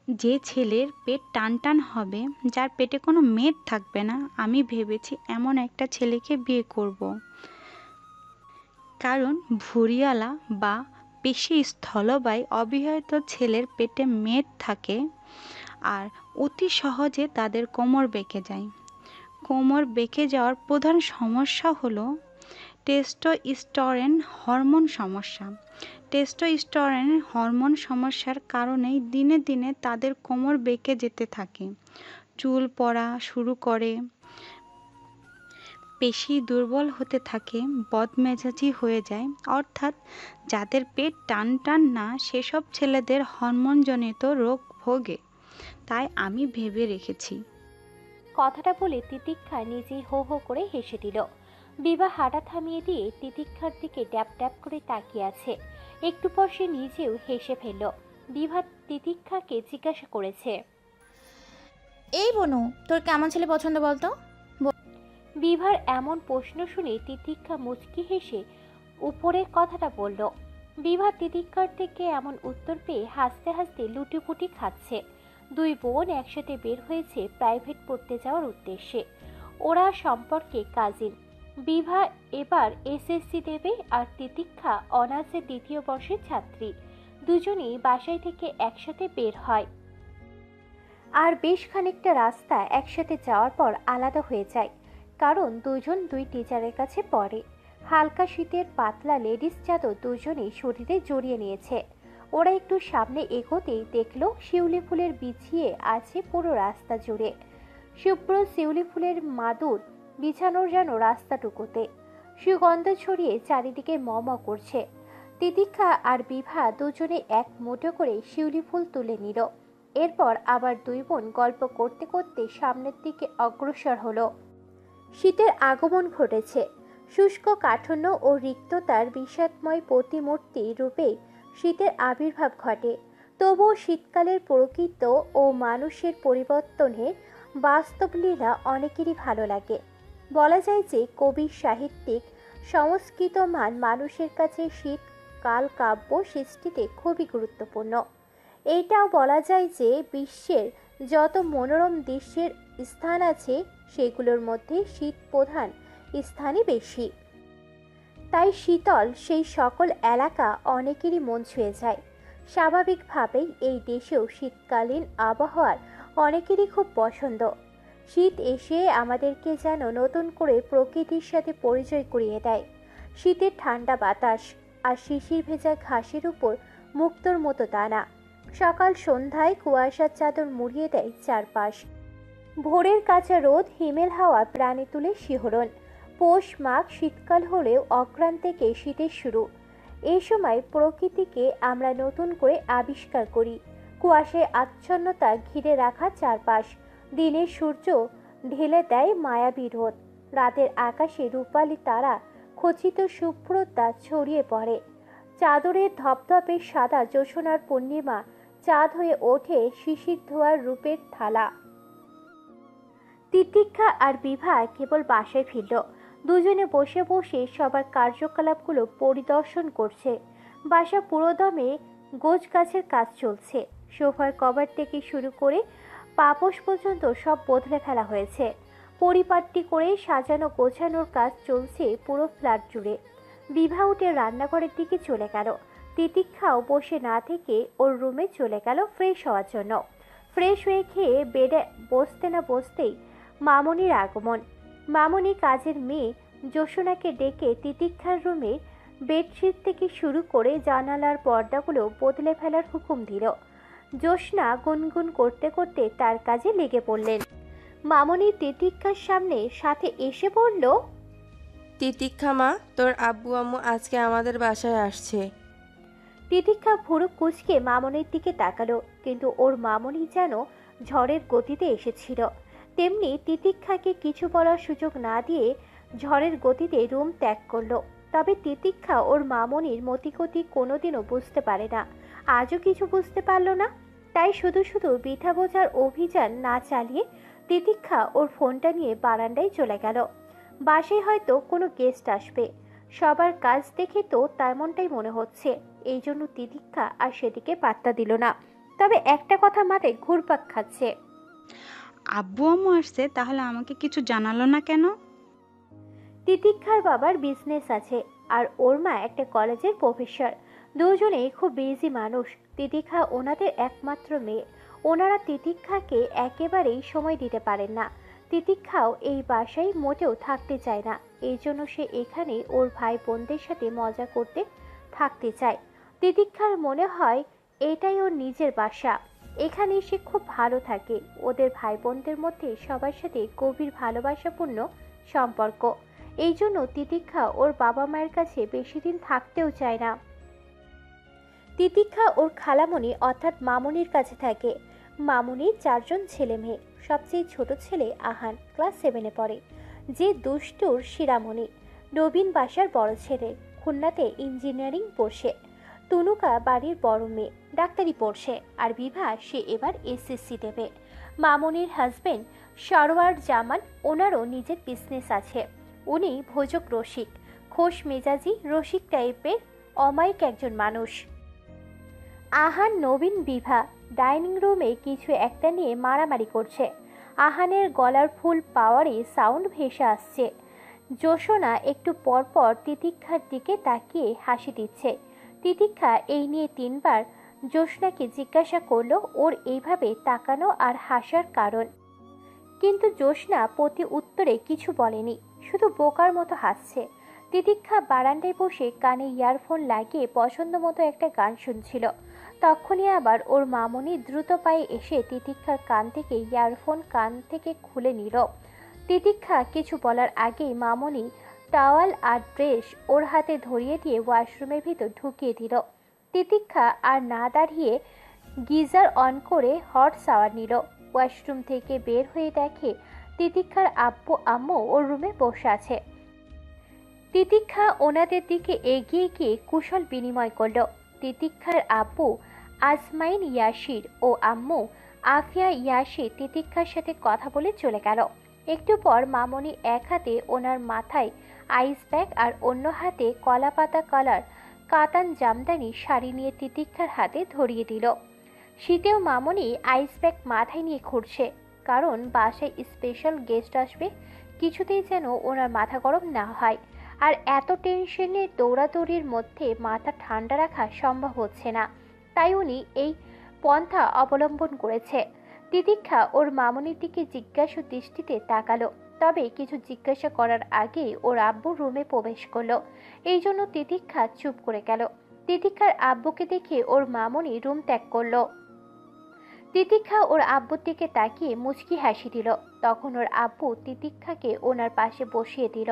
যে ছেলের পেট টান টান হবে, যার পেটে কোনো মেদ থাকবে না, আমি ভেবেছি এমন একটা ছেলেকে বিয়ে করব। কারণ ভুঁড়িওয়ালা বা বেশি স্থলবায়ী অবিবাহিত ছেলের পেটে মেদ থাকে আর অতি সহজে তাদের কোমর বেঁকে যায়। কোমর বেঁকে যাওয়ার প্রধান সমস্যা হলো টেস্টোস্টেরন হরমোন সমস্যা। টেস্টোস্টেরন হরমোন সমস্যার কারণেই দিনে দিনে তাদের কোমর বেঁকে যেতে থাকে, চুল পড়া শুরু করে, পেশি দুর্বল হতে থাকে, বদমেজাজি হয়ে যায়। অর্থাৎ যাদের পেট টান টান না, সেসব ছেলেদের হরমোনজনিত রোগ ভোগে। তাই আমি ভেবে রেখেছি। কথাটা বলে তিতিক্ষা নিজেই হো হো করে হেসে দিল। বিভা হাঁটা থামিয়ে দিয়ে তিতিক্ষার দিকে ড্যাপ ড্যাপ করে তাকিয়ে আছে। একটু পর সে নিজেও হেসে ফেলল। বিভা তিতিক্ষাকে জিজ্ঞাসা করেছে, এই বনু, তোর কেমন ছেলে পছন্দ বলতো? বিভার এমন প্রশ্ন শুনে তিতিক্ষা মুচকি হেসে উপরের কথাটা বলল। বিভা তিতিক্ষার থেকে এমন উত্তর পেয়ে হাসতে হাসতে লুটিপুটি খাচ্ছে। দুই বোন একসাথে বের হয়েছে প্রাইভেট পড়তে যাওয়ার উদ্দেশ্যে। ওরা সম্পর্কে কাজিন। বিভা এবার এসএসসি দেবে আর তিতিক্ষা অনার্সের দ্বিতীয় বর্ষের ছাত্রী। দুজনেই বাসায় থেকে একসাথে বের হয় আর বেশ খানিকটা রাস্তা একসাথে যাওয়ার পর আলাদা হয়ে যায়, কারণ দুজন দুই টিচারের কাছে পড়ে। হালকা শীতের পাতলা লেডিস চাদর দুজনেই শরীরে জড়িয়ে নিয়েছে। ওরা একটু সামনে এগোতেই দেখলো শিউলি ফুলের বিছিয়ে আছে পুরো রাস্তা জুড়ে। শুভ্র শিউলি ফুলের মাদুর বিছানোর যেন রাস্তাটুকুতে। সুগন্ধ ছড়িয়ে চারিদিকে ম করছে। তিতিক্ষা আর বিভা দুজনে এক মুঠো করে শিউলি ফুল তুলে নিল। এরপর আবার দুই বোন গল্প করতে করতে সামনের দিকে অগ্রসর হলো। শীতের আগমন ঘটেছে। শুষ্ক কাঠন্য ও রিক্ততার বিষাদময় প্রতিমূর্তি রূপে শীতের আবির্ভাব ঘটে। তবুও শীতকালের প্রকৃত ও মানুষের পরিবর্তনের বাস্তব লীলা অনেকেরই ভালো লাগে। বলা যায় যে কবি সাহিত্যিক সংস্কৃত মান মানুষের কাছে শীতকাল কাব্য সৃষ্টিতে খুবই গুরুত্বপূর্ণ। এইটাও বলা যায় যে বিশ্বের যত মনোরম দৃশ্যের স্থান আছে সেগুলোর মধ্যে শীত প্রধান স্থানই বেশি। তাই শীতল সেই সকল এলাকা অনেকেরই মন ছুঁয়ে যায়। স্বাভাবিকভাবেই এই দেশেও শীতকালীন আবহাওয়ার অনেকেরই খুব পছন্দ। শীত এসে আমাদেরকে যেন নতুন করে প্রকৃতির সাথে পরিচয় করিয়ে দেয়। শীতের ঠান্ডা বাতাস আর শিশির ভেজা ঘাসের উপর মুক্তোর মতো দানা। সকাল সন্ধ্যায় কুয়াশার চাদর মুড়িয়ে দেয় চারপাশ। ভোরের কাঁচা রোদ হিমেল হাওয়া প্রাণে তুলে শিহরণ। পৌষ মাঘ শীতকাল হলেও অঘ্রাণ থেকে শীতের শুরু। এই সময় প্রকৃতিকে আমরা নতুন করে আবিষ্কার করি। কুয়াশায় আচ্ছন্নতা ঘিরে রাখা চারপাশ। দিনের সূর্য ঢেলে দেয় মায়াবী রোদ। রাতের আকাশে রূপালী তারা খচিত শুভ্রতা ছড়িয়ে পড়ে। চাদরের ধপধপে সাদা জ্যোৎস্নার পূর্ণিমা চাঁদ হয়ে ওঠে শিশির ধোয়ার রূপের থালা। তিতিক্ষা আর বিভা কেবল বাসায় ফিরল। দুজনে বসে বসে সবার কার্যকলাপগুলো পরিদর্শন করছে। বাসা পুরোদমে গোছ গাছের কাজ চলছে। সোফার কভার থেকে শুরু করে পাপোশ পর্যন্ত সব বদলে ফেলা হয়েছে। পরিপাটি করে সাজানো গোছানোর কাজ চলছে পুরো ফ্ল্যাট জুড়ে। বিভা উঠে রান্নাঘরের দিকে চলে গেল। তিতিক্ষাও বসে না থেকে ওর রুমে চলে গেল ফ্রেশ হওয়ার জন্য। ফ্রেশ হয়ে খেয়ে বেডে বসতে না বসতেই মামনির আগমন। মামনি কাজের মেয়ে জ্যোৎস্নাকে ডেকে তিতিক্ষার রুমে বেডশিট থেকে শুরু করে জানালার পর্দাগুলো বদলে ফেলার হুকুম দিল। জ্যোৎস্না গুনগুন করতে করতে তার কাজে লেগে পড়লেন। মামনি তিতিক্ষার সাথে এসে বলল, তিতিক্ষা মা, তোর আব্বু আম্মু আজকে আমাদের বাসায় আসছে। তিতিক্ষা ভুরু কুঁচকে মামনির দিকে তাকালো, কিন্তু ওর মামনি যেন ঝড়ের গতিতে এসেছিল। তেমনি তিতিক্ষাকে কিছু বলার সুযোগ না দিয়ে ঝড়ের গতিতে রুম ত্যাগ করলো। তবে তিতিক্ষা ওর মামনির মতিগতি কোনোদিনও বুঝতে পারে না, আজও কিছু বুঝতে পারল না। তাই শুধু শুধু বৃথা বোঝার অভিযান না চালিয়ে তিতিক্ষা ওর ফোনটা নিয়ে বারান্দায় চলে গেল। বাসায় হয়তো কোনো গেস্ট আসবে। সবার কাজ দেখে তো তেমনটাই মনে হচ্ছে। এই জন্য তিতিক্ষা আর সেদিকে পাত্তা দিল না। তবে একটা কথা মাথায় ঘুরপাক খাচ্ছে। আব্বু আম্মু আসছে, তাহলে আমাকে কিছু জানালো না কেন? তিতিক্ষার বাবার বিজনেস আছে আর ওর মা একটা কলেজের প্রফেসর। দুজনেই খুব বিজি মানুষ। তিতিক্ষা ওনাদের একমাত্র মেয়ে। ওনারা তিতিক্ষাকে একেবারেই সময় দিতে পারেন না। তিতিক্ষাও এই বাসায় মোটেও থাকতে চায় না। এই জন্য সে এখানে ওর ভাই বোনদের সাথে মজা করতে থাকতে চায়। তিতিক্ষার মনে হয় এটাই ওর নিজের বাসা। এখানে সে খুব ভালো থাকে। ওদের ভাই বোনদের মধ্যে সবার সাথে গভীর ভালোবাসাপূর্ণ সম্পর্ক। এই জন্য তিতিক্ষা ওর বাবা মায়ের কাছে বেশি দিন থাকতেও চায় না। তিতিক্ষা ওর খালামণি অর্থাৎ মামুনির কাছে থাকে। মামুনির 4 জন ছেলে মেয়ে। সবচেয়ে ছোট ছেলে আহান ক্লাস 7-এ পড়ে, যে দুষ্টুর শিরামণি। নবীন বাসার বড় ছেলে, খুলনাতে ইঞ্জিনিয়ারিং পড়ছে। তনুকা বাড়ির বড় মেয়ে, ডাক্তারি পড়ছে। আর বিভা, সে এবার এসএসসি দেবে। মামুনির হাজবেন্ড সরওয়ার জামান, ওনারও নিজের বিজনেস আছে। উনি ভোজক রসিক, খোশ মেজাজি রসিক টাইপের অমায়িক একজন মানুষ। আহান, নবীন, বিভা ডাইনিং রুমে কিছু একটা নিয়ে মারামারি করছে। আহানের গলার ফুল পাওয়ারে সাউন্ড ভেসে আসছে। জোসনা একটু পরপর তিতিক্ষার দিকে তাকিয়ে হাসি দিচ্ছে। তিতিক্ষা এই নিয়ে 3বার জোসনাকে জিজ্ঞাসা করলো ওর এইভাবে তাকানো আর হাসার কারণ। কিন্তু জোসনা প্রতি উত্তরে কিছু বলেনি, শুধু বোকার মতো হাসছে। তিতিক্ষা বারান্দায় বসে কানে ইয়ারফোন লাগিয়ে পছন্দ মতো একটা গান শুনছিল। তখনই আবার ওর মামুনি দ্রুত পায়ে এসে তিতিক্ষার কান থেকে ইয়ারফোন কান থেকে খুলে নিল। তিতিক্ষা কিছু বলার আগেই মামুনি টাওয়াল আর ড্রেস ওর হাতে ধরিয়ে দিয়ে ওয়াশরুমের ভিতর ঢুকিয়ে দিল। তিতিক্ষা আর না দাঁড়িয়ে গিজার অন করে হট শাওয়ার নিল। ওয়াশরুম থেকে বের হয়ে দেখে তিতিক্ষার আব্বু আম্মু ওর রুমে বসে আছে। তিতিক্ষা ওনাদের দিকে এগিয়ে গিয়ে কুশল বিনিময় করল। তিতিক্ষার আব্বু আজমাইন ইয়াসির ও আম্মু আফিয়া ইয়াসির তিতিক্ষার সাথে কথা বলে চলে গেল। একটু পর মামনি এক হাতে ওনার মাথায় আইস ব্যাগ আর অন্য হাতে কলাপাতা কালার কাতান জামদানি শাড়ি নিয়ে তিতিক্ষার হাতে ধরিয়ে দিল। শীতেও মামনি আইস ব্যাগ মাথায় নিয়ে ঘুরছে, কারণ বাসায় স্পেশাল গেস্ট আসবে। কিছুতেই যেন ওনার মাথা গরম না হয়। আর এত টেনশনের দৌড়াদৌড়ির মধ্যে মাথা ঠান্ডা রাখা সম্ভব হচ্ছে না, তাই উনি এই পন্থা অবলম্বন করেছে। তিতিক্ষা ওর মামনির দিকে জিজ্ঞাসু দৃষ্টিতে তাকালো, তবে কিছু জিজ্ঞাসা করার আগেই ওর আব্বু রুমে প্রবেশ করলো। এই জন্য তিতিক্ষা চুপ করে গেল। তিতিক্ষার আব্বুকে দেখে ওর মামনি রুম ত্যাগ করলো। তিতিক্ষা ওর আব্বুর দিকে তাকিয়ে মুচকি হাসি দিল। তখন ওর আব্বু তিতিক্ষাকে ওনার পাশে বসিয়ে দিল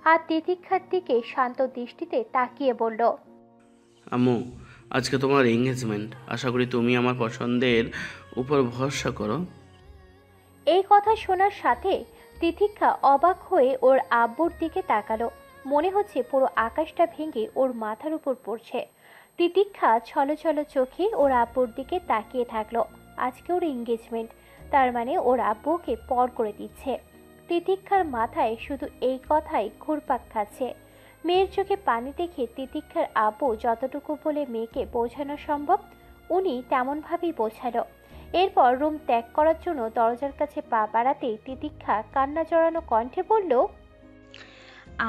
আর তিতিক্ষার দিকে শান্ত দৃষ্টিতে তাকিয়ে বলল, আম্মু, আজকে তোমার এঙ্গেজমেন্ট। আশা করি তুমি আমার পছন্দের উপর ভরসা করো। এই কথা শোনার সাথে তিতিক্ষা অবাক হয়ে ওর আব্বুর দিকে তাকালো। মনে হচ্ছে পুরো আকাশটা ভেঙে ওর মাথার উপর পড়ছে। তিতিক্ষা ছলছল চোখে ওর আব্বুর দিকে তাকিয়ে থাকলো। আজকে ওর এঙ্গেজমেন্ট, তার মানে ওর আব্বুকে পর করে দিচ্ছে। তিতিক্ষার মাথায় শুধু এই কথাই ঘুরপাক খাচ্ছে। মেয়ের চোখে পানি দেখে তিতিক্ষার আব্বু যতটুকু বলে মেয়েকে বোঝানো সম্ভব উনি তেমনভাবেই বোঝালো। এরপর রুম ত্যাগ করার জন্য দরজার কাছে পা বাড়াতেই তিতিক্ষা কান্না জড়ানো কণ্ঠে বলল,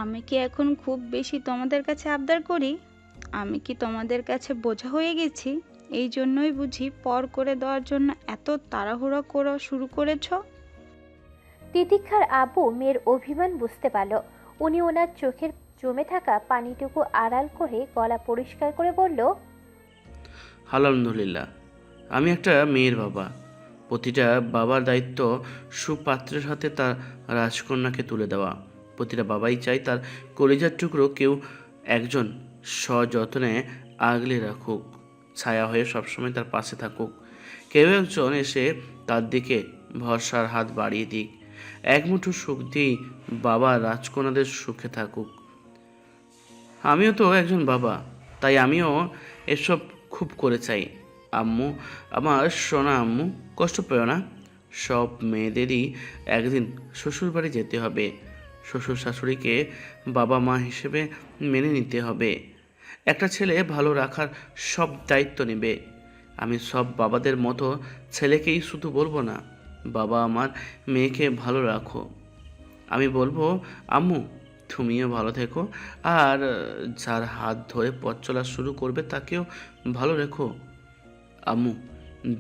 আমি কি এখন খুব বেশি তোমাদের কাছে আবদার করি? আমি কি তোমাদের কাছে বোঝা হয়ে গেছি? এই জন্যই বুঝি পর করে দেওয়ার জন্য এত তাড়াহুড়ো করা শুরু করেছ? তিতিক্ষার আব্বু মেয়ের অভিমান বুঝতে পারল। উনি ওনার চোখের জমে থাকা পানিটুকু আড়াল করে গলা পরিষ্কার করে বলল, আলহামদুলিল্লাহ, আমি একটা মেয়ের বাবা। প্রতিটা বাবার দায়িত্ব সুপাত্রের হাতে তার রাজকন্যাকে তুলে দেওয়া। প্রতিটা বাবাই চায় তার কলিজার টুকরো কেউ একজন সযত্নে আগলে রাখুক, ছায়া হয়ে সবসময় তার পাশে থাকুক। কেউ একজন এসে তার দিকে ভরসার হাত বাড়িয়ে দিক। এক মুঠো সুখ দিয়েই বাবা রাজকন্যাদের সুখে থাকুক। আমিও তো একজন বাবা, তাই আমিও এসব খুব করে চাই। আম্মু, আমার সোনা আম্মু, কষ্ট পেও না। সব মেয়েদেরই একদিন শ্বশুর বাড়ি যেতে হবে। শ্বশুর শাশুড়িকে বাবা মা হিসেবে মেনে নিতে হবে। একটা ছেলে ভালো রাখার সব দায়িত্ব নেবে। আমি সব বাবাদের মতো ছেলেকেই শুধু বলবো না, বাবা আমার মেয়েকে ভালো রাখো। আমি বলবো, আম্মু তুমিও ভালো থেকো, আর যার হাত ধরে পথ চলা শুরু করবে তাকেও ভালো রেখো। আম্মু,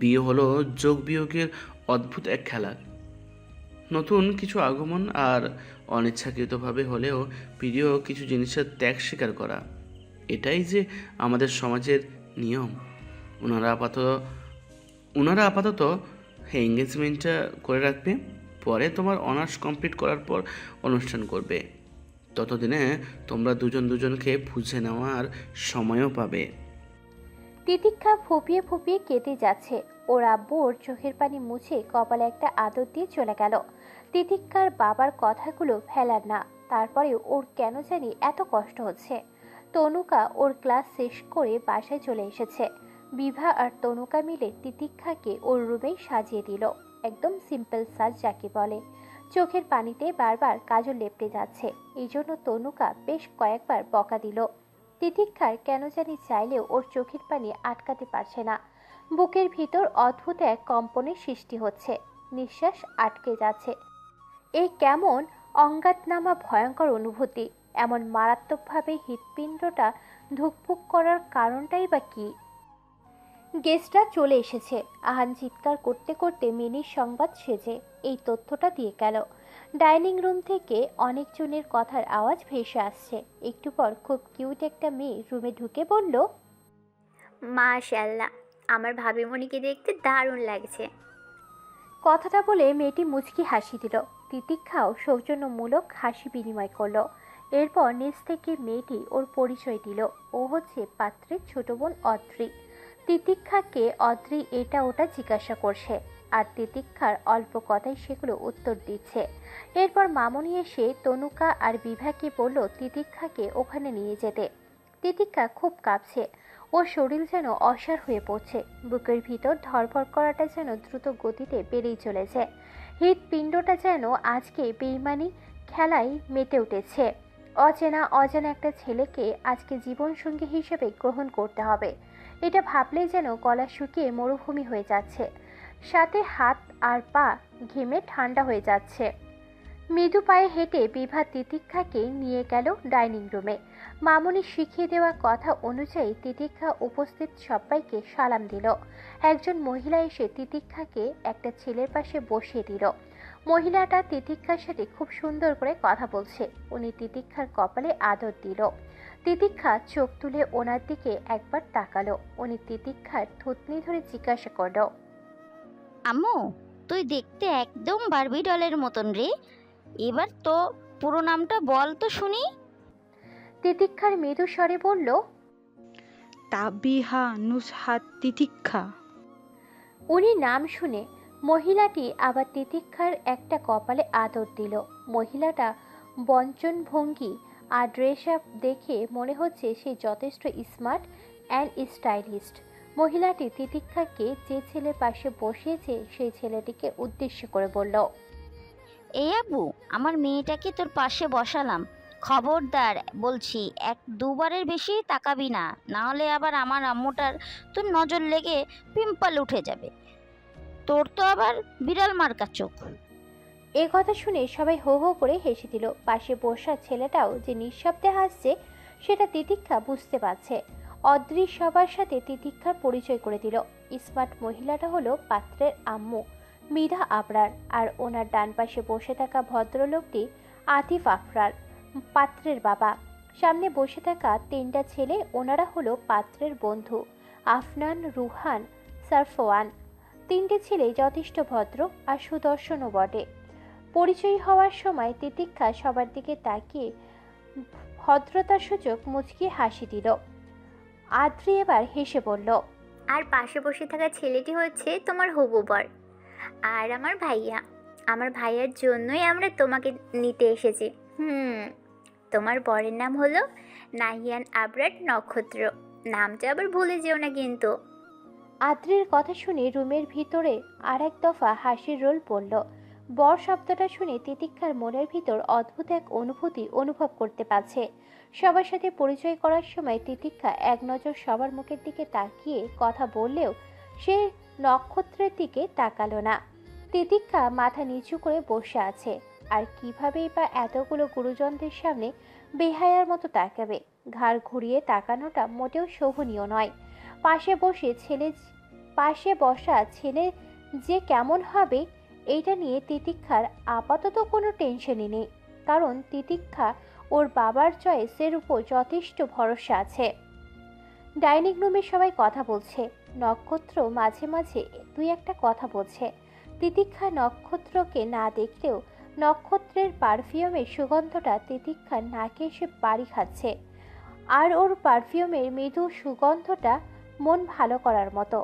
বিয়ে হলো যোগ বিয়োগের অদ্ভুত এক খেলা। নতুন কিছু আগমন আর অনিচ্ছাকৃতভাবে হলেও প্রিয় কিছু জিনিসের ত্যাগ স্বীকার করা, এটাই যে আমাদের সমাজের নিয়ম। ওনারা আপাতত ওনারা আপাতত এঙ্গেজমেন্টটা করে রাখবে, পরে তোমার অনার্স কমপ্লিট করার পর অনুষ্ঠান করবে। ততদিনে তোমরা দুজন দুজনকে বুঝে নেওয়ার সময়ও পাবে। তিতিক্ষা ফুপিয়ে ফুপিয়ে কেঁদে যাচ্ছে। ওর আব্বু ওর চোখের পানি মুছে কপালে একটা আদর দিয়ে চলে গেল। তিতিক্ষার বাবার কথাগুলো ফেলার না, তারপরেও ওর কেন জানি এত কষ্ট হচ্ছে। তনুকা ওর ক্লাস শেষ করে বাসায় চলে এসেছে। বিভা আর তনুকা মিলে তিতিক্ষাকে ওর রুমেই সাজিয়ে দিল। একদম সিম্পল সাজ যাকে বলে। চোখের পানিতে বারবার কাজল লেপটে যাচ্ছে, এই জন্য তনুকা বেশ কয়েকবার বকা দিল। তিতিক্ষার কেন জানি চাইলেও ওর চোখের পানি আটকাতে পারছে না। বুকের ভিতর অদ্ভুত এক কম্পনের সৃষ্টি হচ্ছে, নিঃশ্বাস আটকে যাচ্ছে। এই কেমন অজ্ঞাতনামা ভয়ঙ্কর অনুভূতি, এমন মারাত্মকভাবে হৃৎপিণ্ডটা ধুকপুক করার কারণটাই বা কি? গেস্টরা চলে এসেছে। আহান চিৎকার করতে করতে মিনির সংবাদ সেজে এই তথ্যটা দিয়ে গেল। ডাইনিং রুম থেকে অনেকজনের কথার আওয়াজ ভেসে আসছে। একটু পর খুব কিউট একটা মেয়ে রুমে ঢুকে বলল, মাশাআল্লাহ, আমার ভাবিমণিকে দেখতে দারুণ লাগছে। কথাটা বলে মেয়েটি মুচকি হাসি দিল। তিতিক্ষাও সৌজন্যমূলক হাসি বিনিময় করলো। এরপর নিজ থেকে মেয়েটি ওর পরিচয় দিল। ও হচ্ছে পাত্রের ছোট বোন অদ্রি। তিতিক্ষাকে অদ্রি এটা ওটা জিজ্ঞাসা করছে, আর তিতিক্ষার অল্প কথায় সেগুলো উত্তর দিচ্ছে। এরপর মামুনি এসে তনুকা আর বিভাকে বলল তিতিক্ষাকে ওখানে নিয়ে যেতে। তিতিক্ষা খুব কাঁপছে, ওর শরীর যেন অসাড় হয়ে পড়ছে। বুকের ভিতর ধরফর করাটা যেন দ্রুত গতিতে বেড়েই চলেছে। হৃৎপিণ্ডটা যেন আজকে বেইমানি খেলায় মেতে উঠেছে। অজানা একটা ছেলেকে আজকে জীবনসঙ্গী হিসেবে গ্রহণ করতে হবে, এটা ভাবলেই যেন গলা শুকিয়ে মরুভূমি হয়ে যাচ্ছে। সাথে হাত আর পা ঘেমে ঠান্ডা হয়ে যাচ্ছে। মৃদু পায়ে হেঁটে বিভা তিতিক্ষাকে নিয়ে গেল ডাইনিং রুমে। মামুনি শিখিয়ে দেওয়া কথা অনুযায়ী তিতিক্ষা উপস্থিত সবাইকে সালাম দিল। একজন মহিলা এসে তিতিক্ষাকে একটা ছেলের পাশে বসিয়ে দিল। মহিলাটা তিতিক্ষার সাথে খুব সুন্দর করে কথা বলছে। উনি তিতিক্ষার কপালে আদর দিল। তিতিক্ষা চোখ তুলে ওনার দিকে একবার তাকালো। উনি তিতিক্ষার থুতনি ধরে জিজ্ঞাসা করল, আম্মু, তুই দেখতে একদম বারবি ডলের মতন রে। এবার তো পুরো নামটা বল তো শুনি। তিতিক্ষার মৃদু স্বরে বলল, তাবিহা নুসহাত তিতিক্ষা। উনি নাম শুনে মহিলাটি আবার তিতিক্ষার একটা কপালে আদর দিল। মহিলাটা বঞ্চন ভঙ্গি আর ড্রেস আপ দেখে মনে হচ্ছে সে যথেষ্ট স্মার্ট অ্যান্ড স্টাইলিস্ট। মহিলাটি তিতিক্ষাকে যে ছেলের পাশে বসিয়েছে সেই ছেলেটিকে উদ্দেশ্য করে বলল, এই আব্বু, আমার মেয়েটাকে তোর পাশে বসালাম। খবরদার বলছি, এক দুবারের বেশি তাকাবি না, না হলে আবার আমার আম্মুটার তোর নজর লেগে পিম্পল উঠে যাবে। তোর তো আবার বিড়াল মার্কা চোখ। এ কথা শুনে সবাই হো হো করে হেসে দিল। পাশে বসা ছেলেটাও যে নিঃশব্দে হাসছে সেটা তিতিক্ষা বুঝতে পারছে। অদ্রি সবার সাথে তিতিক্ষার পরিচয় করে দিল। স্মার্ট মহিলাটা হলো পাত্রের আম্মু মীরা আবরার, আর ওনার ডান পাশে বসে থাকা ভদ্রলোকটি আতিফ আফরার, পাত্রের বাবা। সামনে বসে থাকা তিনটা ছেলে, ওনারা হলো পাত্রের বন্ধু আফনান, রুহান, সারফওয়ান। তিনটে ছেলে যথেষ্ট ভদ্র আর সুদর্শনও বটে। পরিচয় হওয়ার সময় তিতিক্ষা সবার দিকে তাকিয়ে ভদ্রতার সূচক মুচকি হাসি দিল। আদ্রি এবার হেসে বলল, আর পাশে বসে থাকা ছেলেটি হচ্ছে তোমার হবু বর আর আমার ভাইয়া। আমার ভাইয়ার জন্যই আমরা তোমাকে নিতে এসেছি। তোমার বরের নাম হলো নাহিয়ান আবরার নক্ষত্র। নামটা আবার ভুলে যেও না কিন্তু। আদ্রির কথা শুনে রুমের ভিতরে আর এক দফা হাসির রোল পড়ল। বর শব্দটা শুনে তিতিক্ষার মনের ভিতর অদ্ভুত এক অনুভূতি অনুভব করতে পারছে। সবার সাথে পরিচয় করার সময় তিতিক্ষা এক নজর সবার মুখের দিকে তাকিয়ে কথা বললেও সে নক্ষত্রের দিকে তাকালো না। তিতিক্ষা মাথা নিচু করে বসে আছে, আর কিভাবেই বা এতগুলো গুরুজনদের সামনে বেহায়ার মতো তাকাবে। ঘাড় ঘুরিয়ে তাকানোটা মোটেও শোভনীয় নয়। পাশে বসা ছেলে যে কেমন হবে এইটা নিয়ে তিতিক্ষার আপাতত কোনো টেনশনই নেই, কারণ তিতিক্ষা ওর বাবার চয়েসের উপর যথেষ্ট ভরসা আছে। ডাইনিং রুমে সবাই কথা বলছে, নক্ষত্র মাঝে মাঝে দুই একটা কথা বলছে। তিতিক্ষা নক্ষত্রকে না দেখলেও নক্ষত্রের পারফিউমের সুগন্ধটা তিতিক্ষার নাকে এসে বাড়ি খাচ্ছে, আর ওর পারফিউমের মৃদু সুগন্ধটা মন ভালো করার মতো।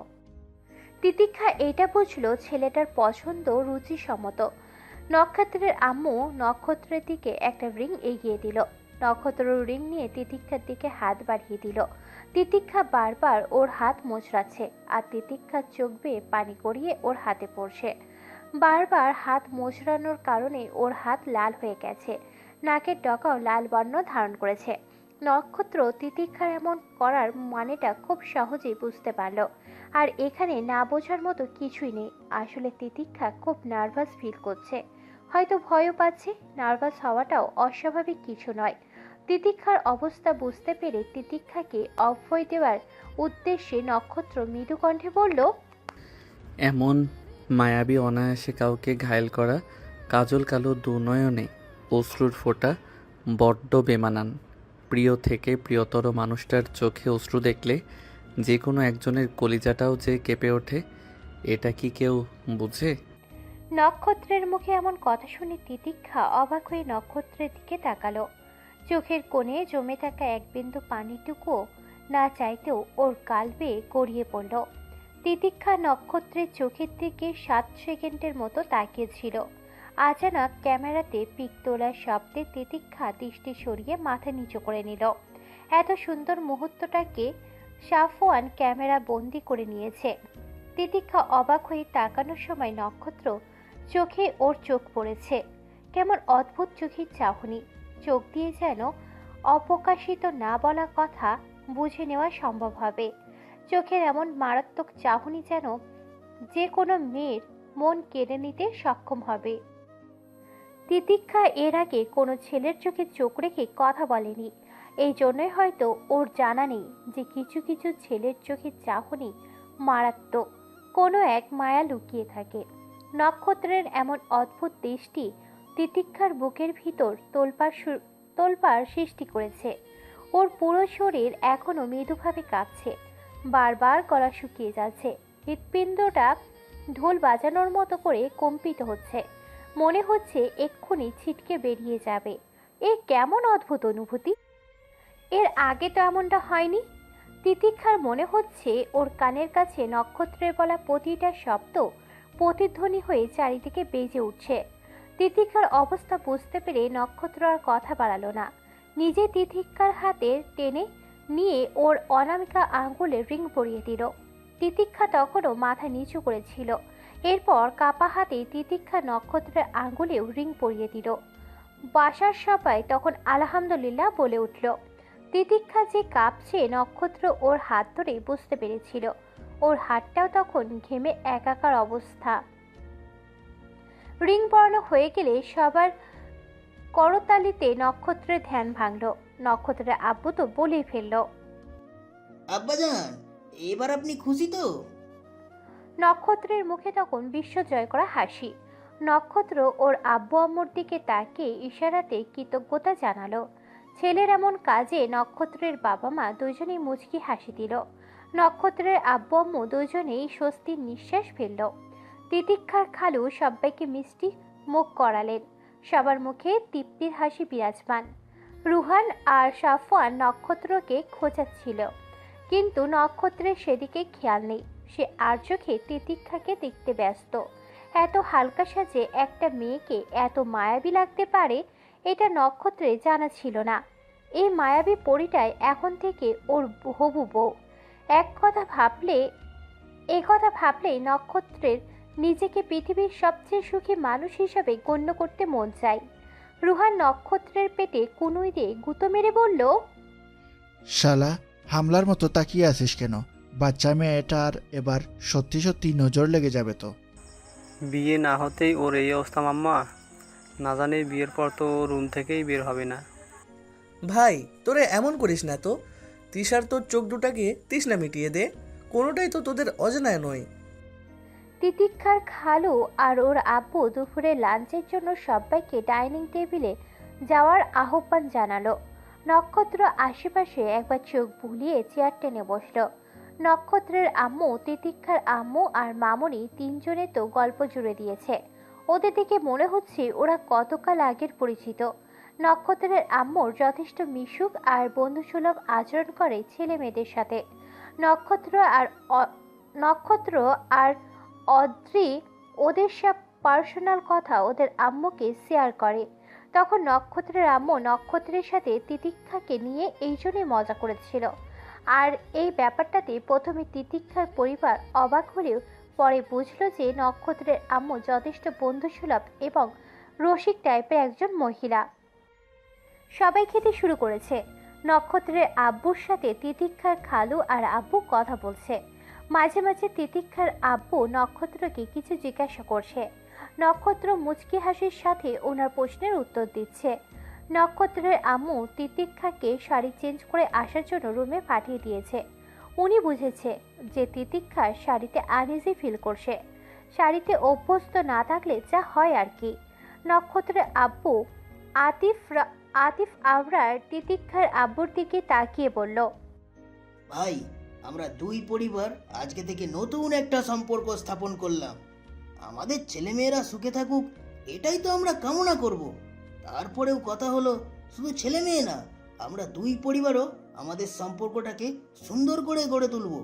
তিতিক্ষা এটা বুঝলো ছেলেটার পছন্দ রুচিসম্মত। নক্ষত্রের আম্মু নক্ষত্রের দিকে একটা রিং এগিয়ে দিল। নক্ষত্র রিং নিয়ে তিতিক্ষার দিকে হাত বাড়িয়ে দিল। তিতিক্ষা বারবার ওর হাত মোচড়াচ্ছে, আর তিতিক্ষার চোখ বেয়ে পানি গড়িয়ে ওর হাতে পড়ছে। বারবার হাত মোচড়ানোর কারণে ওর হাত লাল হয়ে গেছে, নাকের ডগাও লাল বর্ণ ধারণ করেছে। নক্ষত্র তিতিক্ষার এমন করার মানেটা খুব সহজেই বুঝতে পারল, আর এখানে না বোঝার মতো কিছুই নেই। আসলে তিতিক্ষা খুব নার্ভাস ফিল করছে, হয়তো ভয়ও পাচ্ছে। নার্ভাস হওয়াটাও অস্বাভাবিক কিছু নয়। তিতিক্ষার অবস্থা বুঝতে পেরে তিতিক্ষাকে অভয় দেওয়ার উদ্দেশ্যে নক্ষত্র মৃদু কণ্ঠে বলল, এমন মায়াবী অনায়াসে কাউকে ঘায়েল করা, কাজল কালো দুনয়নে অশ্রুর ফোঁটা বড্ড বেমানান। প্রিয় থেকে প্রিয়তর মানুষটার চোখে অশ্রু দেখলে যে কোনো একজনের কলিজাটাও যে কেঁপে ওঠে, এটা কি কেউ বুঝে? নক্ষত্রের মুখে এমন কথা শুনে তিতিক্ষা অবাক হয়ে নক্ষত্রের দিকে তাকালো। চোখের কোণে জমে থাকা এক বিন্দু পানিটুকুও না চাইতেও ওর গাল বেয়ে গড়িয়ে পড়ল। তিতিক্ষা নক্ষত্রের চোখের দিকে 7 সেকেন্ডের মতো তাকিয়েছিল। আচানক ক্যামেরাতে পিক তোলার শব্দে তিতিক্ষা দৃষ্টি সরিয়ে মাথা নিচু করে নিল। এত সুন্দর মুহূর্তটাকে সাফওয়ান ক্যামেরা বন্দি করে নিয়েছে। তিতিক্ষা অবাক হয়ে তাকানোর সময় নক্ষত্র চোখে ওর চোখ পড়েছে। কেমন অদ্ভুত চোখের চাহনি, চোখ দিয়ে যেন অপ্রকাশিত না বলা কথা বুঝে নেওয়া সম্ভব হবে। চোখের এমন মারাত্মক চাহনি যেন যে কোনো মেয়ের মন কেড়ে নিতে সক্ষম হবে। তিতিক্ষা এর আগে কোনো ছেলের চোখে চোখ রেখে কথা বলেনি, এই জন্যই হয়তো ওর জানা নেই যে কিছু কিছু ছেলের চোখের চাহনি মারাত্মক, কোনো এক মায়া লুকিয়ে থাকে। নক্ষত্রের এমন অদ্ভুত দৃষ্টি তিতিক্ষার বুকের ভিতর তোলপাড় সৃষ্টি করেছে। ওর পুরো শরীর এখনো মৃদুভাবে কাঁপছে, বারবার গলা শুকিয়ে যাচ্ছে, হৃৎপিণ্ডটা ঢোল বাজানোর মতো করে কম্পিত হচ্ছে। মনে হচ্ছে এক্ষুনি ছিটকে বেরিয়ে যাবে। এ কেমন অদ্ভুত অনুভূতি! এর আগে তো এমনটা হয়নি। তিতিক্ষার মনে হচ্ছে ওর কানের কাছে নক্ষত্রের বলা প্রতিটা শব্দ প্রতিধ্বনি হয়ে চারিদিকে বেজে উঠছে। তিতিক্ষার অবস্থা বুঝতে পেরে নক্ষত্র আর কথা বাড়ালো না, নিজে তিতিক্ষার হাতে টেনে নিয়ে ওর অনামিকা আঙ্গুলে রিং পরিয়ে দিল। তিতিক্ষা তখনও মাথা নিচু করেছিল। এরপর কাপা হাতে তিতিক্ষা নক্ষত্রের আঙ্গুলেও রিং পরিয়ে দিল। বাসার সবাই তখন আলহামদুলিল্লাহ বলে উঠল। তিতিক্ষা যে কাঁপছে নক্ষত্র ওর হাত ধরে বুঝতে পেরেছিল। ওর হাতটাও তখন ঘেমে একাকার অবস্থা। রিং পরানো হয়ে গেলে সবার করতালিতে নক্ষত্রের ধ্যান ভাঙল। নক্ষত্রের আব্বু তো বলেই ফেলল, আব্বাজান, এবার আপনি খুশি তো? নক্ষত্রের মুখে তখন বিশ্ব জয় করা হাসি। নক্ষত্র ওর আব্বু আম্মুর দিকে তাকিয়ে ইশারাতে কৃতজ্ঞতা জানালো। ছেলের এমন কাজে নক্ষত্রের বাবা মা দুজনেই মুচকি হাসি দিল। নক্ষত্রের আব্বু আম্মু দুজনেই স্বস্তির নিঃশ্বাস ফেলল। তিতিক্ষার খালু সবাইকে মিষ্টি মুখ করালেন, সবার মুখে তৃপ্তির হাসি বিরাজমান। রুহান আর সাফওয়ান নক্ষত্রকে খোঁচাচ্ছিল, কিন্তু নক্ষত্রের সেদিকে খেয়াল নেই। সে আর চোখে তিতিক্ষাকে দেখতে ব্যস্ত। এত হালকা সাজে একটা মেয়েকে এত মায়াবী লাগতে পারে এটা নক্ষত্রের জানা ছিল না। এই মায়াবী পরীটাই এখন থেকে ওর হবু বউ। এ কথা ভাবলেই নক্ষত্রের নিজেকে পৃথিবীর সবচেয়ে সুখী মানুষ হিসাবে গণ্য করতে মন চায়। রুহান নক্ষত্রের পেটে কুনুই দিয়ে গুঁতো মেরে বলল, শালা, হামলার মতো তাকিয়ে আছিস কেন? বাচ্চা মেয়েটার এবার সত্যি সত্যি নজর লেগে যাবে তো। বিয়ে না হতেই ওর এই অবস্থা মাম্মা। না জানি বিয়ের পর তো ও রুম থেকেই বের হবে না। ভাই তোরে এমন করিস না তো, তৃষার তোর চোখ দুটাকে তৃষ্ণা মিটিয়ে দে, কোনোটাই তো তোদের অজানায় নয়। তিতিক্ষার খালু আর ওর আব্বু দুপুরে লাঞ্চের জন্য সবাইকে ডাইনিং টেবিলে যাওয়ার আহ্বান জানালো। নক্ষত্র আশেপাশে একবার চোখ বুলিয়ে চেয়ার টেনে বসলো। নক্ষত্রের আম্মু, তিতিক্ষার আম্মু আর মামুনি তিনজনে তো গল্প জুড়ে দিয়েছে। ওদের দিকে মনে হচ্ছে ওরা কতকাল আগের পরিচিত। নক্ষত্রের আম্মুর যথেষ্ট মিশুক আর বন্ধুসুলভ আচরণ করে ছেলে মেয়েদের সাথে। নক্ষত্র আর অদ্রি ওদের সব পার্সোনাল কথা ওদের আম্মুকে শেয়ার করে। তখন নক্ষত্রের আম্মু নক্ষত্রের সাথে তিতিক্ষাকে নিয়ে এই জন্যই মজা করেছিল। আর এই ব্যাপারটাতে প্রথমে তিতিক্ষার পরিবার অবাক হলেও পরে বুঝলো যে নক্ষত্রের আম্মু যথেষ্ট বন্ধুসুলভ এবং রসিক টাইপের একজন মহিলা। সবাই খেতে শুরু করেছে। নক্ষত্রের আব্বুর সাথে তিতিক্ষার খালু আর আব্বু কথা বলছে। মাঝে মাঝে তিতিক্ষার আব্বু নক্ষত্রকে কিছু জিজ্ঞাসা করছে। নক্ষত্র মুচকি হাসির সাথে ওনার প্রশ্নের উত্তর দিচ্ছে। নক্ষত্রের আম্মু তিতিক্ষাকে শাড়ি চেঞ্জ করে আসার জন্য রুমে পাঠিয়ে দিয়েছে। উনি বুঝেছে যে তিতিক্ষা শাড়িতে আনইজি ফিল করছে। শাড়িতে অভ্যস্ত না থাকলে যা হয় আর কি। নক্ষত্রের আব্বু আতিফ আবরার তিতিক্ষার আব্বুর দিকে তাকিয়ে বলল, ভাই, আমরা দুই পরিবার আজকে থেকে নতুন একটা সম্পর্ক স্থাপন করলাম। আমাদের ছেলেমেয়েরা সুখে থাকুক, এটাই তো আমরা কামনা করব। তারপরেও কথা হলো, শুধু ছেলে মেয়ে না, আমরা দুই পরিবারও আমাদের সম্পর্কটাকে সুন্দর করে গড়ে তুলব।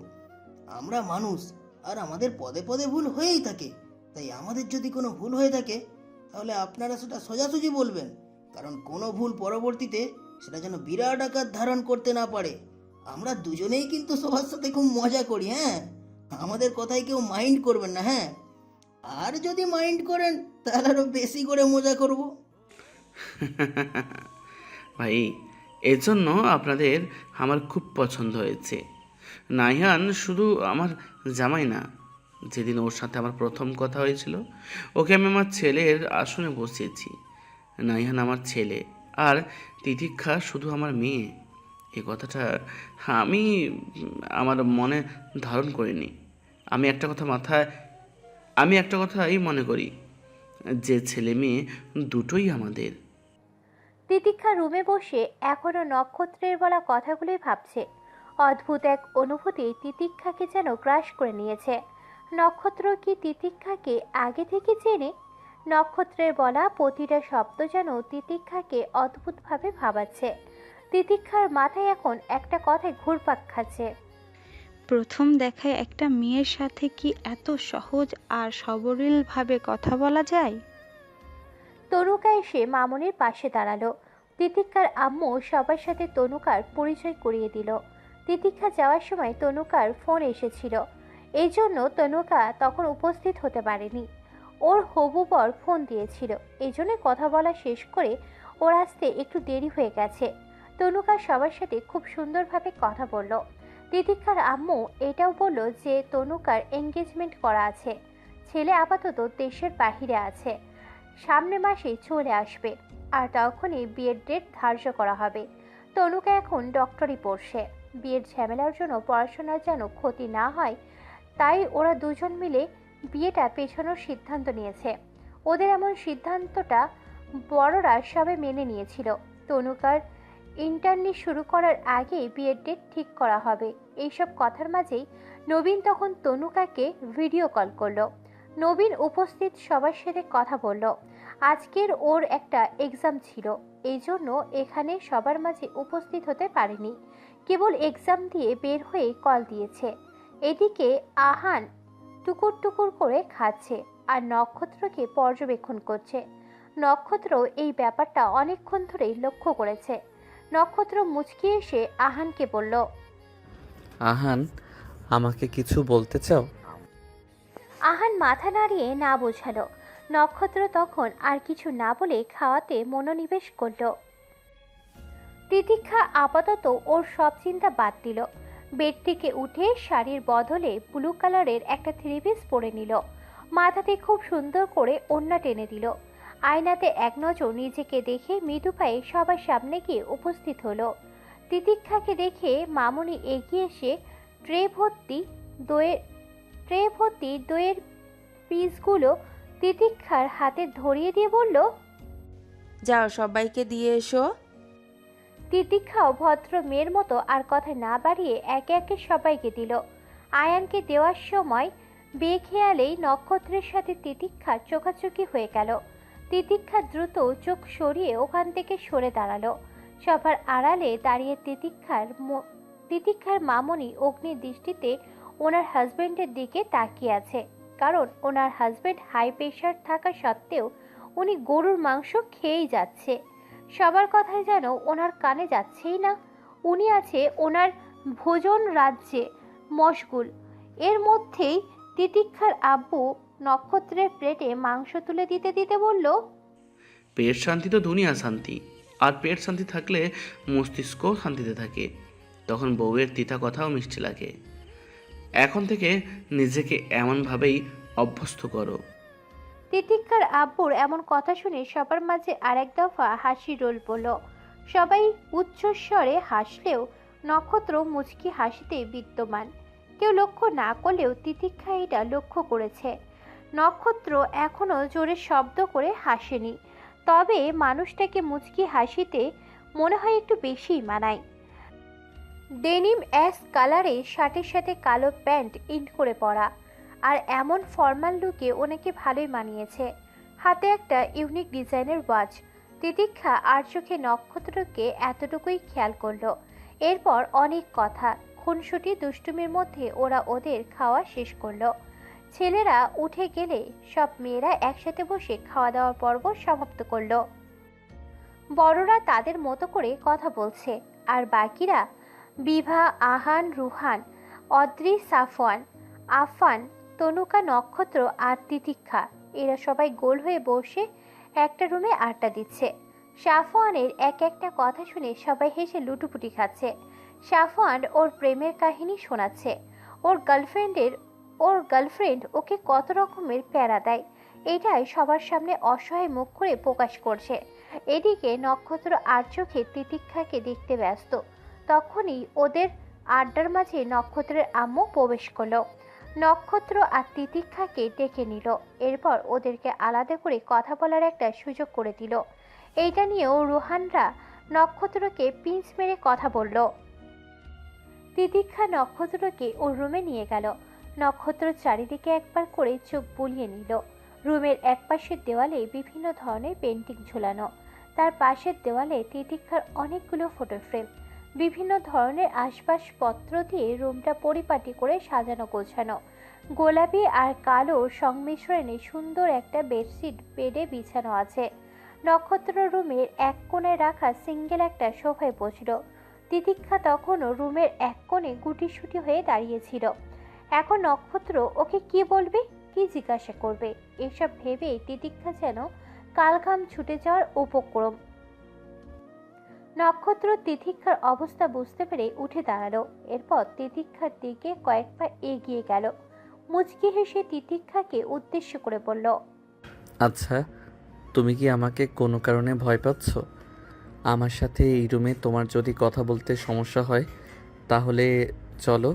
আমরা মানুষ, আর আমাদের পদে পদে ভুল হয়েই থাকে। তাই আমাদের যদি কোনো ভুল হয়ে থাকে তাহলে আপনারা সেটা সোজাসুজি বলবেন, কারণ কোনো ভুল পরবর্তীতে সেটা যেন বিরাট আকার ধারণ করতে না পারে। আমরা দুজনেই কিন্তু সবার সাথে খুব মজা করি, হ্যাঁ? আমাদের কথায় কেউ মাইন্ড করবেন না, হ্যাঁ? আর যদি মাইন্ড করেন তাহলে আরও বেশি করে মজা করব। ভাই, এজন্য আপনাদের আমার খুব পছন্দ হয়েছে। নাইহান শুধু আমার জামাই না, যেদিন ওর সাথে আমার প্রথম কথা হয়েছিল ওকে আমি আমার ছেলের আসনে বসিয়েছি। নাইহান আমার ছেলে আর তিতিক্ষা শুধু আমার মেয়ে। এই কথাটা আমি আমার মনে ধারণ করিনি। আমি একটা কথাই মনে করি, যে ছেলে মেয়ে দুটোই আমাদের। তিতিক্ষা রুমে বসে এখনো নক্ষত্রের বলা কথাগুলোই ভাবছে। অদ্ভুত এক অনুভূতি তিতিক্ষাকে যেন গ্রাস করে নিয়েছে। নক্ষত্র কি তিতিক্ষাকে আগে থেকে চেনে? নক্ষত্রের বলা প্রতিটা শব্দ যেন তিতিক্ষাকে অদ্ভুতভাবে ভাবাচ্ছে। তিতিক্ষার মাথায় এখন একটা কথায় ঘুরপাক খাচ্ছে। প্রথম দেখায় একটা মেয়ের সাথে কি এত সহজ আর সাবলীলভাবে কথা বলা যায়? তনুকা এসে মামনির পাশে দাঁড়ালো। তিতিক্ষার আম্মু সবার সাথে তনুকার পরিচয় করিয়ে দিল। তিতিক্ষা যাওয়ার সময় তনুকার ফোন এসেছিল, এই জন্য তনুকা তখন উপস্থিত হতে পারেনি। ওর হবু বর ফোন দিয়েছিল, এই জন্য কথা বলা শেষ করে ওর আসতে একটু দেরি হয়ে গেছে। তনুকা সবার সাথে খুব সুন্দরভাবে কথা বলল। তিতিক্ষার আম্মু এটাও বলল যে তনুকার এঙ্গেজমেন্ট করা আছে, ছেলে আপাতত দেশের বাহিরে আছে, সামনের মাসেই চলে আসবে, আর তখনই বিয়ের ডেট ধার্য করা হবে। তনুকা এখন ডক্টরি পড়ছে। বিয়ের ঝামেলার জন্য পড়াশোনার যেন ক্ষতি না হয়, তাই ওরা দুজন মিলে বিয়েটা পেছানোর সিদ্ধান্ত নিয়েছে। ওদের এমন সিদ্ধান্তটা বড়রা সবে মেনে নিয়েছিল। তনুকার ইন্টার্নি শুরু করার আগেই বিয়ের ডেট ঠিক করা হবে। এইসব কথার মাঝেই নবীন তখন তনুকাকে ভিডিও কল করলো। নবীন উপস্থিত সবার সাথে কথা বলল। আজকের ওর একটা এক্সাম ছিল, এই জন্য এখানে সবার মাঝে উপস্থিত হতে পারেনি, কেবল এক্সাম দিয়ে বের হয়ে কল দিয়েছে। এদিকে আহান টুকুর টুকুর করে খাচ্ছে আর নক্ষত্রকে পর্যবেক্ষণ করছে। নক্ষত্র এই ব্যাপারটা অনেকক্ষণ ধরেই লক্ষ্য করেছে। নক্ষত্র মুচকি এসে আহানকে বলল, আহান, আমাকে কিছু বলতে চাও? আহান মাথা নাড়িয়ে না বোঝালো। নক্ষত্র তখন আর কিছু না বলে খাওয়াতে মনোনিবেশ করল। তিতিক্ষা আপাতত ওর সব চিন্তা বাদ দিল। বেড থেকে উঠে শাড়ির বদলে ব্লু কালারের একটা থ্রি পিস পরে নিল। মাথাতে খুব সুন্দর করে ওড়না টেনে দিল। আয়নাতে এক নজর নিজেকে দেখে মৃদু পায়ে সবার সামনে গিয়ে উপস্থিত হলো। তিতিক্ষাকে দেখে মামুনি এগিয়ে এসে ট্রে ভর্তি দইয়ের পিসগুলো তিতিক্ষার হাতে ধরিয়ে দিয়ে বলল, যাও সবাইকে দিয়ে এসো। তিতিক্ষাও ভদ্র মেয়ের মতো আর কথা না বাড়িয়ে একে একে সবাইকে দিল। আয়ানকে দেওয়ার সময় বেখেয়ালেই নক্ষত্রের সাথে তিতিক্ষা চোখাচোখি হয়ে গেল। তিতিক্ষা দ্রুত চোখ সরিয়ে ওখান থেকে সরে দাঁড়ালো। সবার আড়ালে দাঁড়িয়ে তিতিক্ষার মামনি অগ্নি দৃষ্টিতে ওনার হাজবেন্ডের দিকে তাকিয়ে আছে। কারণ ওনার হাজবেন্ড হাই প্রেশার থাকা সত্ত্বেও উনি গরুর মাংস খেয়েই যাচ্ছে। সবার কথাই যেন ওনার কানে যাচ্ছেই না। উনি আছে ওনার ভোজন রাজ্যে মশগুল। এর মধ্যেই তিতিক্ষার আব্বু নক্ষত্রের প্লেটে মাংস তুলে দিতে দিতে বলল, পেট শান্তি তো দুনিয়া শান্তি, আর পেট শান্তি থাকলে মস্তিষ্কও শান্তিতে থাকে। তখন বউয়ের তিতা কথাও মিষ্টি লাগে। এখন থেকে নিজেকে এমনভাবেই অভ্যস্ত করো। তিতিক্ষার আব্বুর এমন কথা শুনে সবার মাঝে আরেক দফা হাসি রোল পড়ল। সবাই উচ্চস্বরে হাসলেও নক্ষত্র মুচকি হাসিতে বিদ্যমান। কেউ লক্ষ্য না করলেও তিতিক্ষা এটা লক্ষ্য করেছে। নক্ষত্র এখনো জোরে শব্দ করে হাসেনি, তবে মানুষটাকে মুচকি হাসিতে মনে হয় একটু বেশিই মানায়। ডেনিম অ্যাশ কালারে শার্টের সাথে কালো প্যান্ট ইন করে পরা, আর এমন ফর্মাল লুকে ওনাকে ভালোই মানিয়েছে। হাতে একটা ইউনিক ডিজাইনের ওয়াচ। তিতিক্ষা আর চোখে নক্ষত্রকে এতটুকুই খেয়াল করলো। এরপর অনেক কথা খুনসুটি দুষ্টুমির মধ্যে ওরা ওদের খাওয়া শেষ করলো। ছেলেরা উঠে গেলে সব মেয়েরা একসাথে বসে খাওয়া দাওয়ার পর্ব সমাপ্ত করলো। বড়রা তাদের মতো করে কথা বলছে, আর বাকিরা বিভা, আহান, রুহান, অদ্রি, সাফওয়ান, আফান, তনুকা, নক্ষত্র আর তিতিক্ষা এরা সবাই গোল হয়ে বসে একটা রুমে আড্ডা দিচ্ছে। সাফওয়ানের এক একটা কথা শুনে সবাই হেসে লুটুপুটি খাচ্ছে। সাফওয়ান ওর প্রেমের কাহিনী শোনাচ্ছে। ওর গার্লফ্রেন্ড ওকে কত রকমের প্যারা দেয়, এটাই সবার সামনে অসহায় মুখ করে প্রকাশ করছে। এদিকে নক্ষত্র আর চোখে তিতিক্ষাকে দেখতে ব্যস্ত। তখনই ওদের আড্ডার মাঝে নক্ষত্রের আম্মু প্রবেশ করলো। নক্ষত্র আর তিতিক্ষাকে ডেকে নিল। এরপর ওদেরকে আলাদা করে কথা বলার একটা সুযোগ করে দিল। এইটা নিয়েও রুহানরা নক্ষত্রকে পিঞ্চ মেরে কথা বলল। তিতিক্ষা নক্ষত্রকে ওর রুমে নিয়ে গেল। নক্ষত্র চারিদিকে একবার করে চোখ বুলিয়ে নিল। রুমের একপাশের দেওয়ালে বিভিন্ন ধরনের পেন্টিং ঝোলানো, তার পাশের দেওয়ালে তিতিক্ষার অনেকগুলো ফটো ফ্রেম। বিভিন্ন ধরনের আসবাবপত্র দিয়ে রুমটা পরিপাটি করে সাজানো গোছানো। গোলাপি আর কালো সংমিশ্রণে সুন্দর একটা বেডশিট বেডে বিছানো আছে। নক্ষত্র রুমের এক কোণে রাখা সিঙ্গেল একটা সোফায় বসল। তিতিক্ষা তখনও রুমের এক কোণে গুটিসুটি হয়ে দাঁড়িয়েছিল। এখন নক্ষত্র ওকে কি বলবে, কি জিজ্ঞাসা করবে, এসব ভেবে তিতিক্ষা যেন কালঘাম ছুটে যাওয়ার উপক্রম। নক্ষত্র তিতিক্ষার অবস্থা বুঝতে পেরে উঠে দাঁড়ালো। এরপর তিতিক্ষার দিকে কয়েক পা এগিয়ে গেল। মুচকি হেসে তিতিক্ষাকে উদ্দেশ্য করে বলল, আচ্ছা, তুমি কি আমাকে কোনো কারণে ভয় পাচ্ছ? আমার সাথে এই রুমে তোমার যদি কথা বলতে সমস্যা হয় তাহলে চলো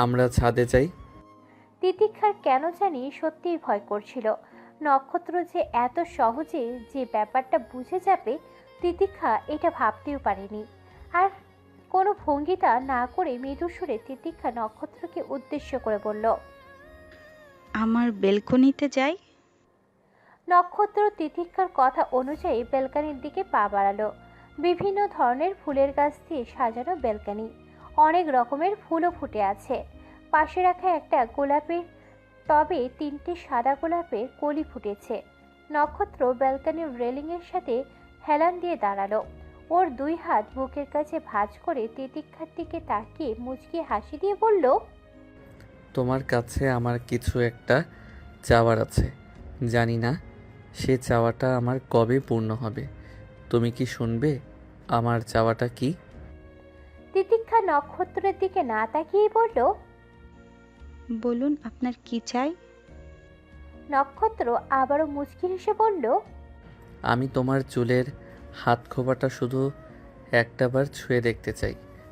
আমরা ছাদে যাই। তিতিক্ষার কেন জানি সত্যিই ভয় করছিল। নক্ষত্র যে এত সহজে যে ব্যাপারটা বুঝে যাবে তিতিক্ষা এটা ভাবতেও পারেনি। আর কোনো ভঙ্গিতা না করে মৃদু সুরে তিতিক্ষা নক্ষত্রকে উদ্দেশ্য করে বলল, আমার বেলকনিতে যাই। নক্ষত্র তিতিক্ষার কথা অনুযায়ী বেলকানির দিকে পা বাড়ালো। বিভিন্ন ধরনের ফুলের গাছ দিয়ে সাজানো বেলকানি, অনেক রকমের ফুলও ফুটে আছে। পাশে রাখা একটা গোলাপের টবে 3টে সাদা গোলাপের কলি ফুটেছে। নক্ষত্র ব্যালকনির রেলিংয়ের সাথে হেলান দিয়ে দাঁড়ালো। ওর 2 হাত বুকের কাছে ভাঁজ করে তিতিক্ষার দিকে তাকিয়ে মুচকি হাসি দিয়ে বলল, তোমার কাছে আমার কিছু একটা চাওয়ার আছে। জানি না সে চাওয়াটা আমার কবে পূর্ণ হবে। তুমি কি শুনবে আমার চাওয়াটা কি? তিতিক্ষা নক্ষত্রের দিকে না তাকিয়েই বলল, বলুন আপনার কি চাই? নক্ষত্র আবারও মুচকি হেসে বলল, আমি তোমার চুলের হাত খোপাটা শুধু একটাবার ছুঁয়ে দেখতে চাই।